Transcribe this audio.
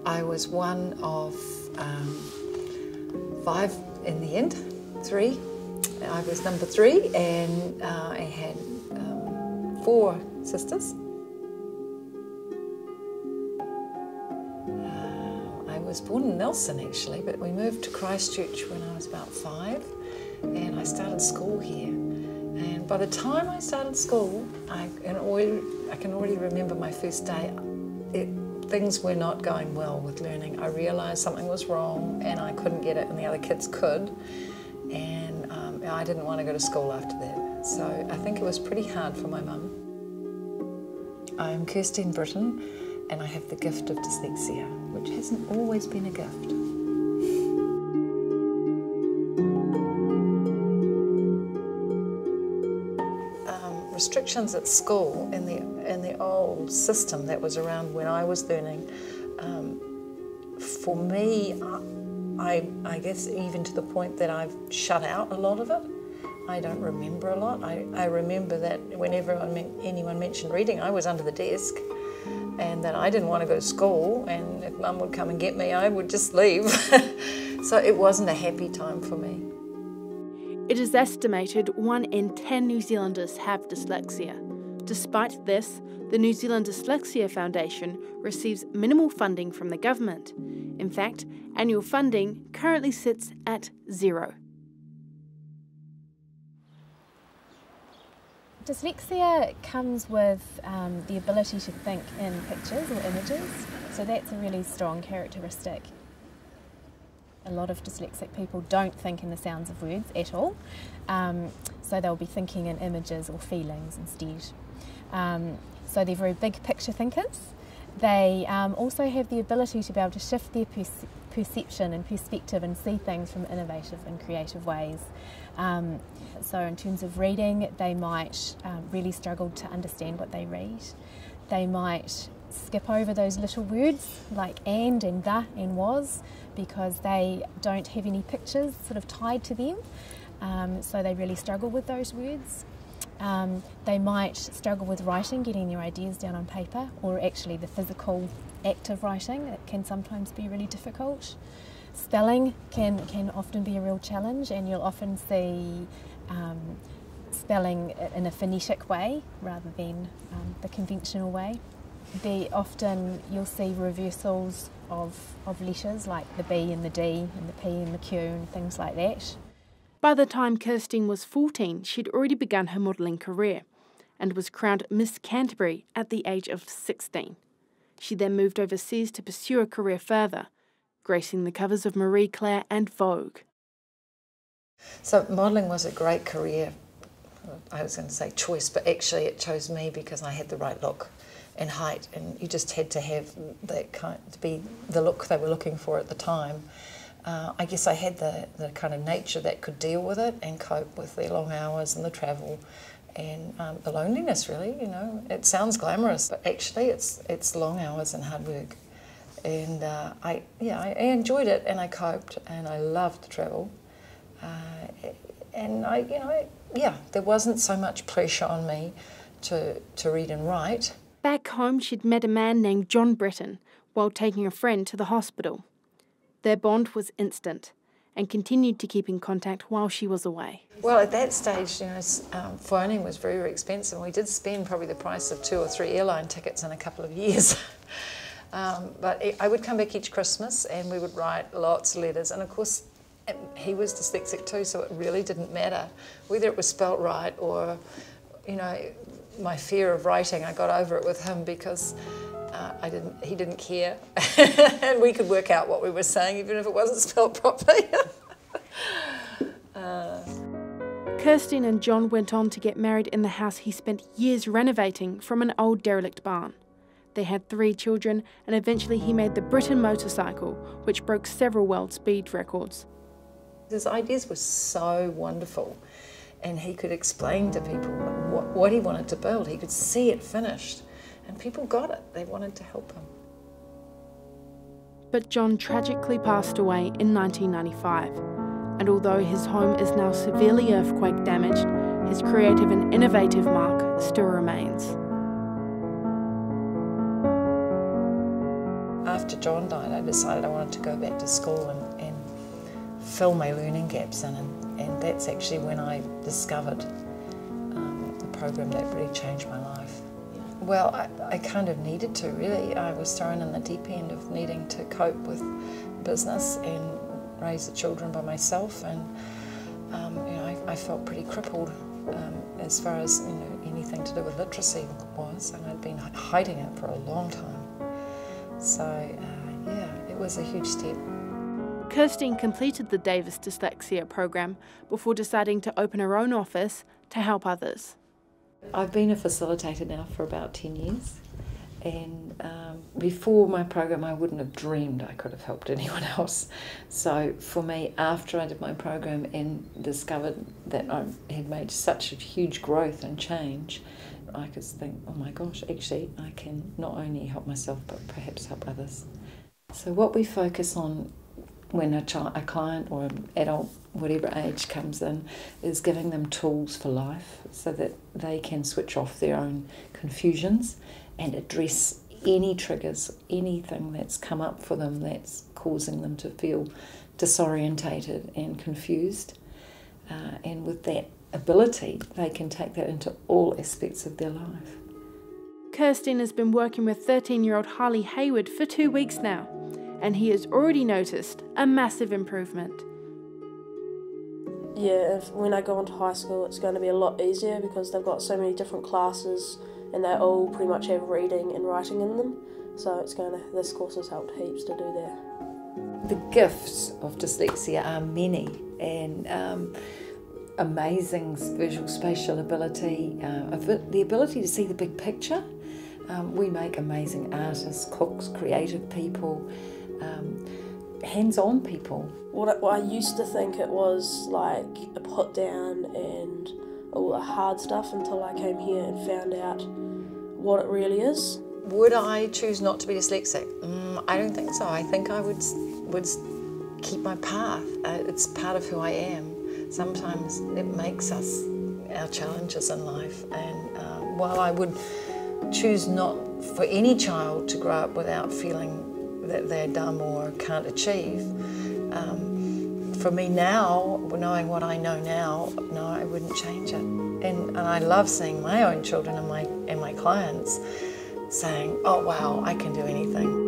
I was one of 5 in the end, 3. I was number 3, and I had 4 sisters. I was born in Nelson actually, but we moved to Christchurch when I was about 5, and I started school here. And by the time I started school, I can already remember my first day. Things were not going well with learning. I realised something was wrong and I couldn't get it and the other kids could. And I didn't want to go to school after that. So I think it was pretty hard for my mum. I'm Kirsteen Britten and I have the gift of dyslexia, which hasn't always been a gift. Restrictions at school in the old system that was around when I was learning, for me, I guess even to the point that I've shut out a lot of it. I don't remember a lot. I remember that whenever anyone mentioned reading, I was under the desk, and that I didn't want to go to school, and if Mum would come and get me, I would just leave. So it wasn't a happy time for me. It is estimated 1 in 10 New Zealanders have dyslexia. Despite this, the New Zealand Dyslexia Foundation receives minimal funding from the government. In fact, annual funding currently sits at 0. Dyslexia comes with the ability to think in pictures or images, so that's a really strong characteristic. A lot of dyslexic people don't think in the sounds of words at all, so they'll be thinking in images or feelings instead. So they're very big picture thinkers. They also have the ability to be able to shift their perception and perspective and see things from innovative and creative ways. So in terms of reading, they might really struggle to understand what they read. They might skip over those little words like and the and was, because they don't have any pictures sort of tied to them, so they really struggle with those words. They might struggle with writing, getting their ideas down on paper, or actually the physical act of writing. It can sometimes be really difficult. Spelling can often be a real challenge, and you'll often see spelling in a phonetic way rather than the conventional way. You'll see reversals of letters like the B and the D and the P and the Q and things like that. By the time Kirsteen was 14, she'd already begun her modelling career and was crowned Miss Canterbury at the age of 16. She then moved overseas to pursue a career further, gracing the covers of Marie Claire and Vogue. So modelling was a great career, I was going to say choice, but actually it chose me because I had the right look and height, and you just had to have that to be the look they were looking for at the time. I guess I had the kind of nature that could deal with it and cope with the long hours and the travel and the loneliness, really. You know, it sounds glamorous, but actually it's long hours and hard work. And I enjoyed it, and I coped, and I loved the travel. And there wasn't so much pressure on me to read and write. Back home, she'd met a man named John Britten while taking a friend to the hospital. Their bond was instant and continued to keep in contact while she was away. Well, at that stage, phoning was very, very expensive. We did spend probably the price of 2 or 3 airline tickets in a couple of years. But I would come back each Christmas and we would write lots of letters. And of course, he was dyslexic too, so it really didn't matter whether it was spelt right or, my fear of writing. I got over it with him because he didn't care, and we could work out what we were saying even if it wasn't spelt properly. Kirsteen and John went on to get married in the house he spent years renovating from an old derelict barn. They had 3 children, and eventually he made the Britten motorcycle, which broke several world speed records. His ideas were so wonderful, and he could explain to people what he wanted to build. He could see it finished, and people got it. They wanted to help him. But John tragically passed away in 1995, and although his home is now severely earthquake damaged, his creative and innovative mark still remains. After John died, I decided I wanted to go back to school and fill my learning gaps in, and that's actually when I discovered the program that really changed my life. Well, I kind of needed to, really. I was thrown in the deep end of needing to cope with business and raise the children by myself, and I felt pretty crippled as far as anything to do with literacy was, and I'd been hiding it for a long time. So yeah, it was a huge step. Kirsteen completed the Davis Dyslexia program before deciding to open her own office to help others. I've been a facilitator now for about 10 years, and before my program I wouldn't have dreamed I could have helped anyone else. So for me, after I did my program and discovered that I had made such a huge growth and change, I could think, oh my gosh, actually I can not only help myself but perhaps help others. So what we focus on when a client or an adult, whatever age, comes in, is giving them tools for life so that they can switch off their own confusions and address any triggers, anything that's come up for them that's causing them to feel disorientated and confused. And with that ability, they can take that into all aspects of their life. Kirsteen has been working with 13-year-old Harley Hayward for 2 weeks now, and he has already noticed a massive improvement. Yeah, when I go into high school it's going to be a lot easier because they've got so many different classes and they all pretty much have reading and writing in them. So this course has helped heaps to do that. The gifts of dyslexia are many, and amazing visual spatial ability, the ability to see the big picture. We make amazing artists, cooks, creative people, hands-on people. What I used to think it was like a put down and all the hard stuff until I came here and found out what it really is. Would I choose not to be dyslexic? I don't think so. I think I would keep my path. It's part of who I am. Sometimes it makes us our challenges in life, and while I would choose not for any child to grow up without feeling that they're dumb or can't achieve, for me now, knowing what I know now, no, I wouldn't change it. And I love seeing my own children and my clients saying, oh wow, I can do anything.